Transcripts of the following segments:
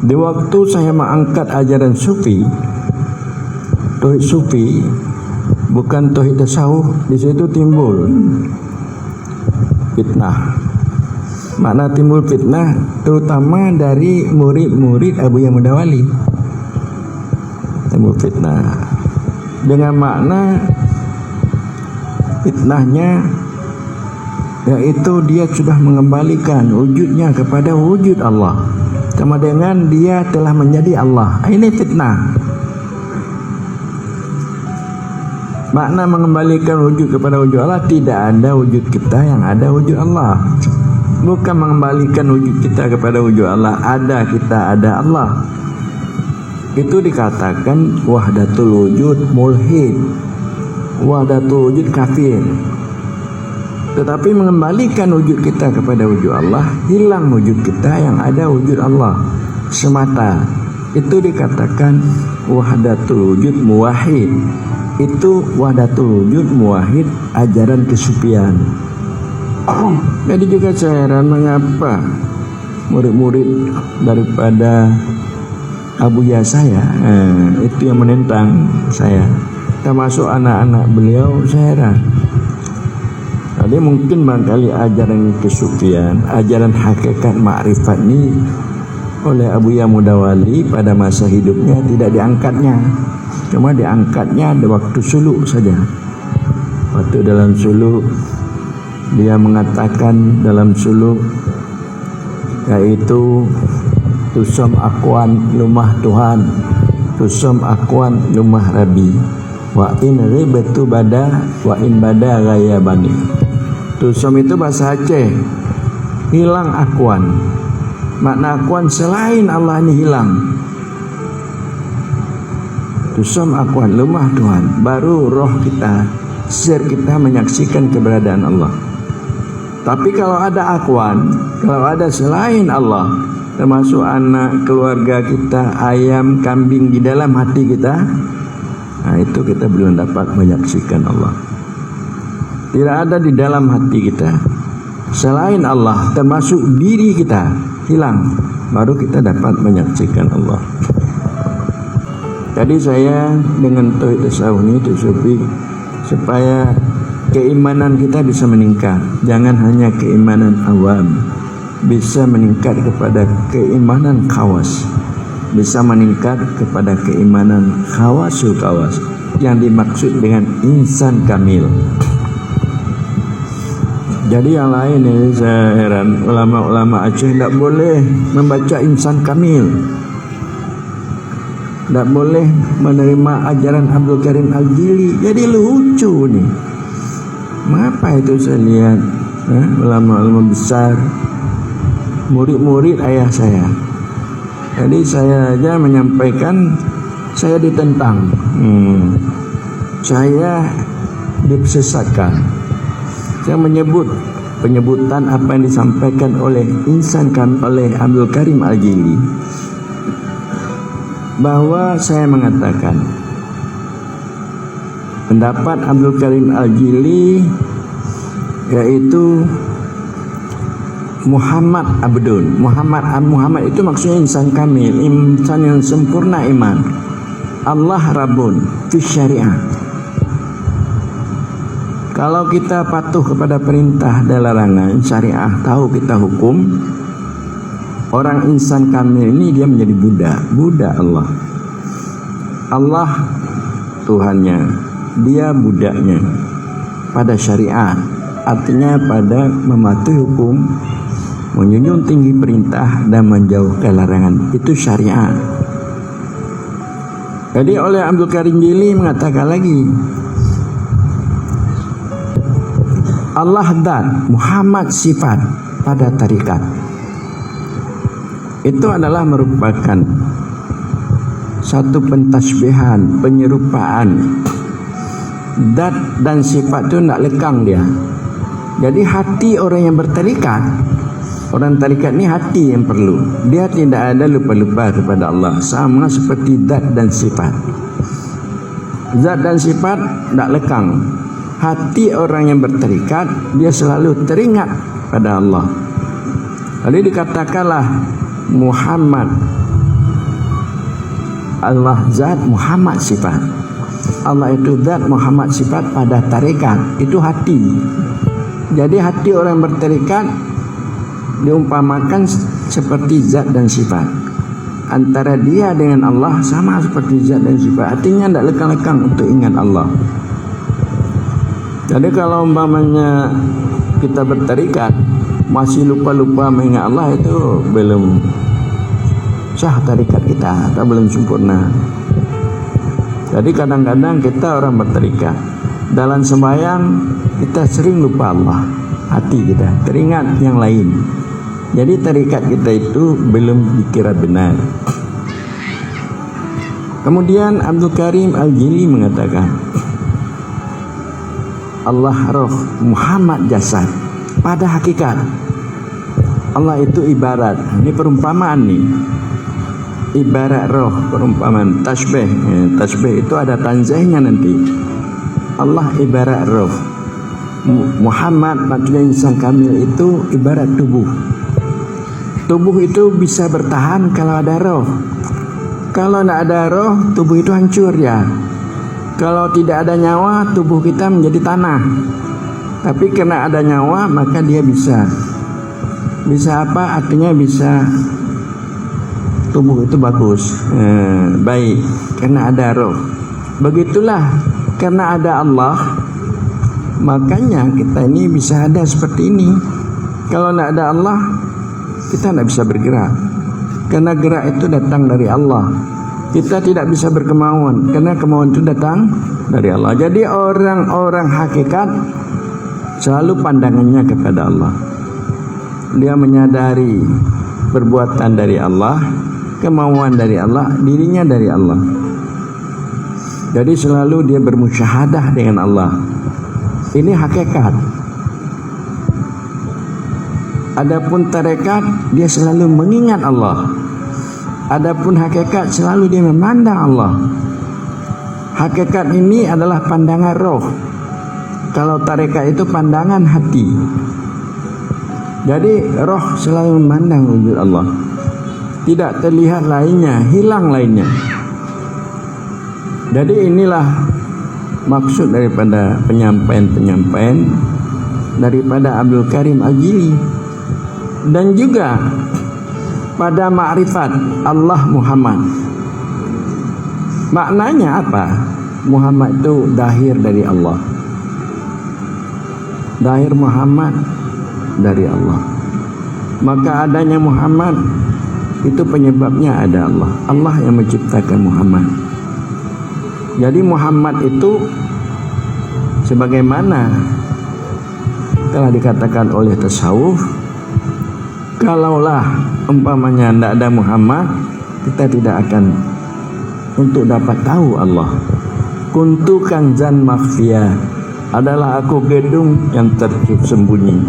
Di waktu saya mengangkat ajaran sufi, tauhid sufi, bukan tauhid tasawuf, di situ timbul fitnah. Makna timbul fitnah terutama dari murid-murid Abu Yahya Mudawali. Timbul fitnah dengan makna fitnahnya yaitu dia sudah mengembalikan wujudnya kepada wujud Allah, sama dengan dia telah menjadi Allah. Ini fitnah. Makna mengembalikan wujud kepada wujud Allah, tidak ada wujud kita, yang ada wujud Allah. Bukan mengembalikan wujud kita kepada wujud Allah, ada kita, ada Allah. Itu dikatakan wahdatul wujud mulhid, wahdatul wujud kafir. Tetapi mengembalikan wujud kita kepada wujud Allah, hilang wujud kita, yang ada wujud Allah semata. Itu dikatakan wahdatul wujud muwahhid. Itu wahdatul wujud muwahhid ajaran kesufian. Jadi juga saya heran mengapa murid-murid daripada Abu Yahya saya itu yang menentang saya, termasuk anak-anak beliau. Saya heran. Jadi mungkin barangkali ajaran kesufian, ajaran hakikat ma'rifat ini oleh Abu Yahya Mudawali pada masa hidupnya tidak diangkatnya. Cuma diangkatnya ada waktu suluk saja. Waktu dalam suluk dia mengatakan dalam suluk, yaitu tusam akuan lumah Tuhan, tusam akuan lumah Rabi, wa in ribatu bada wa in bada gaya bani. Tusam itu bahasa Aceh, hilang akuan. Makna akuan selain Allah ini hilang. Tusam akuan lumah Tuhan, baru roh kita, sir kita menyaksikan keberadaan Allah. Tapi kalau ada akuan, kalau ada selain Allah, termasuk anak, keluarga kita, ayam, kambing di dalam hati kita, nah itu kita belum dapat menyaksikan Allah. Tidak ada di dalam hati kita selain Allah, termasuk diri kita, hilang, baru kita dapat menyaksikan Allah. Jadi saya dengan tauhid tasawuf ini sufi, supaya keimanan kita bisa meningkat. Jangan hanya keimanan awam, bisa meningkat kepada keimanan khawas, bisa meningkat kepada keimanan khawasul khawas, yang dimaksud dengan insan kamil. Jadi yang lain ini saya heran, ulama-ulama Aceh tidak boleh membaca insan kamil, tidak boleh menerima ajaran Abdul Karim Al-Jili. Jadi lucu nih. Mengapa itu saya lihat ulama-ulama besar, murid-murid ayah saya. Jadi saya aja menyampaikan, saya ditentang, saya disesatkan. Saya menyebut penyebutan apa yang disampaikan oleh insan oleh Abdul Karim Al-Jili, bahwa saya mengatakan pendapat Abdul Karim Al-Jili yaitu Muhammad Abdun. Muhammad itu maksudnya insan kamil, insan yang sempurna iman. Allah Rabbun fi syariah. Kalau kita patuh kepada perintah dan larangan syariah, tahu kita hukum, orang insan kamil ini dia menjadi budak Allah. Allah Tuhannya, dia budaknya pada syariat, artinya pada mematuhi hukum, menjunjung tinggi perintah dan menjauhkan larangan. Itu syariat. Jadi oleh Abdul Karim Jili mengatakan lagi, Allah dan Muhammad sifat pada tarikat. Itu adalah merupakan satu pentasbihan, penyerupaan. Dat dan sifat itu tidak lekang dia. Jadi hati orang yang bertarikat, orang tarikat ini hati yang perlu. Dia tidak ada lupa-lupa kepada Allah, sama seperti dat dan sifat. Zat dan sifat tidak lekang. Hati orang yang bertarikat, dia selalu teringat pada Allah. Lalu dikatakanlah Muhammad Allah zat, Muhammad sifat. Allah itu zat, Muhammad sifat pada tarekat, itu hati. Jadi hati orang bertarekat diumpamakan seperti zat dan sifat. Antara dia dengan Allah sama seperti zat dan sifat. Artinya tidak lekang-lekang untuk ingat Allah. Jadi kalau umpamanya kita bertarekat masih lupa-lupa mengingat Allah, itu belum sah tarekat kita atau belum sempurna. Jadi kadang-kadang kita orang bertarekat dalam sembahyang kita sering lupa Allah, hati kita teringat yang lain. Jadi tarekat kita itu belum dikira benar. Kemudian Abdul Karim Al-Jili mengatakan, Allah roh, Muhammad jasad. Pada hakikat Allah itu ibarat, ini perumpamaan nih, ibarat roh, perumpamaan tasbih. Tasbih itu ada tanzihnya nanti. Allah ibarat roh, Muhammad maksudnya insan kamil itu ibarat tubuh. Tubuh itu bisa bertahan kalau ada roh. Kalau tidak ada roh, tubuh itu hancur ya. Kalau tidak ada nyawa, tubuh kita menjadi tanah. Tapi karena ada nyawa, maka dia bisa apa? Artinya bisa tubuh itu bagus, baik, karena ada roh. Begitulah, karena ada Allah, makanya kita ini bisa ada seperti ini. Kalau tidak ada Allah, kita tidak bisa bergerak, karena gerak itu datang dari Allah. Kita tidak bisa berkemauan, karena kemauan itu datang dari Allah. Jadi orang-orang hakikat selalu pandangannya kepada Allah. Dia menyadari perbuatan dari Allah, kemauan dari Allah, dirinya dari Allah. Jadi selalu dia bermusyahadah dengan Allah. Ini hakikat. Adapun tarekat, dia selalu mengingat Allah. Adapun hakikat, selalu dia memandang Allah. Hakikat ini adalah pandangan roh. Kalau tarekat itu pandangan hati. Jadi roh selalu memandang wujud Allah. Tidak terlihat lainnya, hilang lainnya. Jadi inilah maksud daripada penyampaian daripada Abdul Karim Al-Jili. Dan juga pada ma'rifat Allah Muhammad. Maknanya apa? Muhammad itu dahir dari Allah. Dahir Muhammad dari Allah. Maka adanya Muhammad itu penyebabnya ada Allah. Allah yang menciptakan Muhammad. Jadi Muhammad itu sebagaimana telah dikatakan oleh tasawuf, kalaulah umpamanya tidak ada Muhammad, kita tidak akan untuk dapat tahu Allah. Kuntu kanzan makhfiyah, adalah aku gedung yang tersembunyi.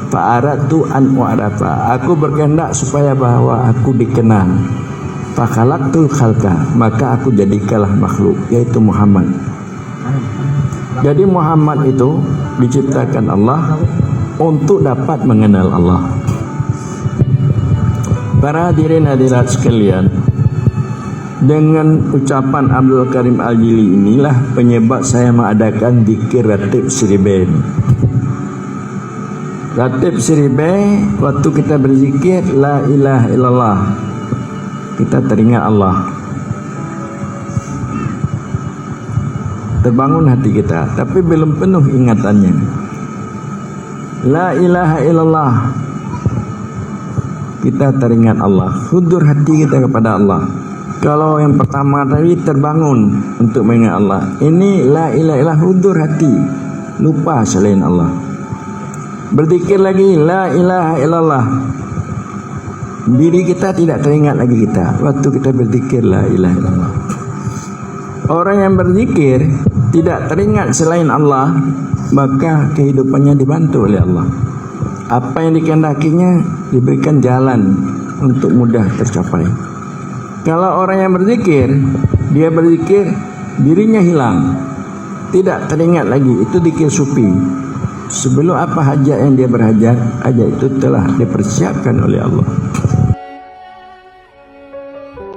Fa'aratu an wa'arafa, aku berkehendak supaya bahwa aku dikenal. Fakhalaqtul khalqa, maka aku jadikanlah makhluk, yaitu Muhammad. Jadi Muhammad itu diciptakan Allah untuk dapat mengenal Allah. Para hadirin hadirat sekalian, dengan ucapan Abdul Karim Al-Jili inilah penyebab saya mengadakan zikir ratib Siribe. Ratib Siribe, waktu kita berzikir la ilaha illallah, kita teringat Allah. Terbangun hati kita, tapi belum penuh ingatannya. La ilaha illallah, kita teringat Allah, hudur hati kita kepada Allah. Kalau yang pertama tadi terbangun untuk mengingat Allah, ini la ilaha illallah, hudur hati, lupa selain Allah. Berzikir lagi la ilaha illallah, diri kita tidak teringat lagi kita waktu kita berzikir la ilaha illallah. Orang yang berzikir tidak teringat selain Allah, maka kehidupannya dibantu oleh Allah. Apa yang dikehendakinya diberikan jalan untuk mudah tercapai. Kalau orang yang berzikir, dia berzikir dirinya hilang, tidak teringat lagi, itu zikir sufi. Sebelum apa hajat yang dia berhajat, hajat itu telah dipersiapkan oleh Allah.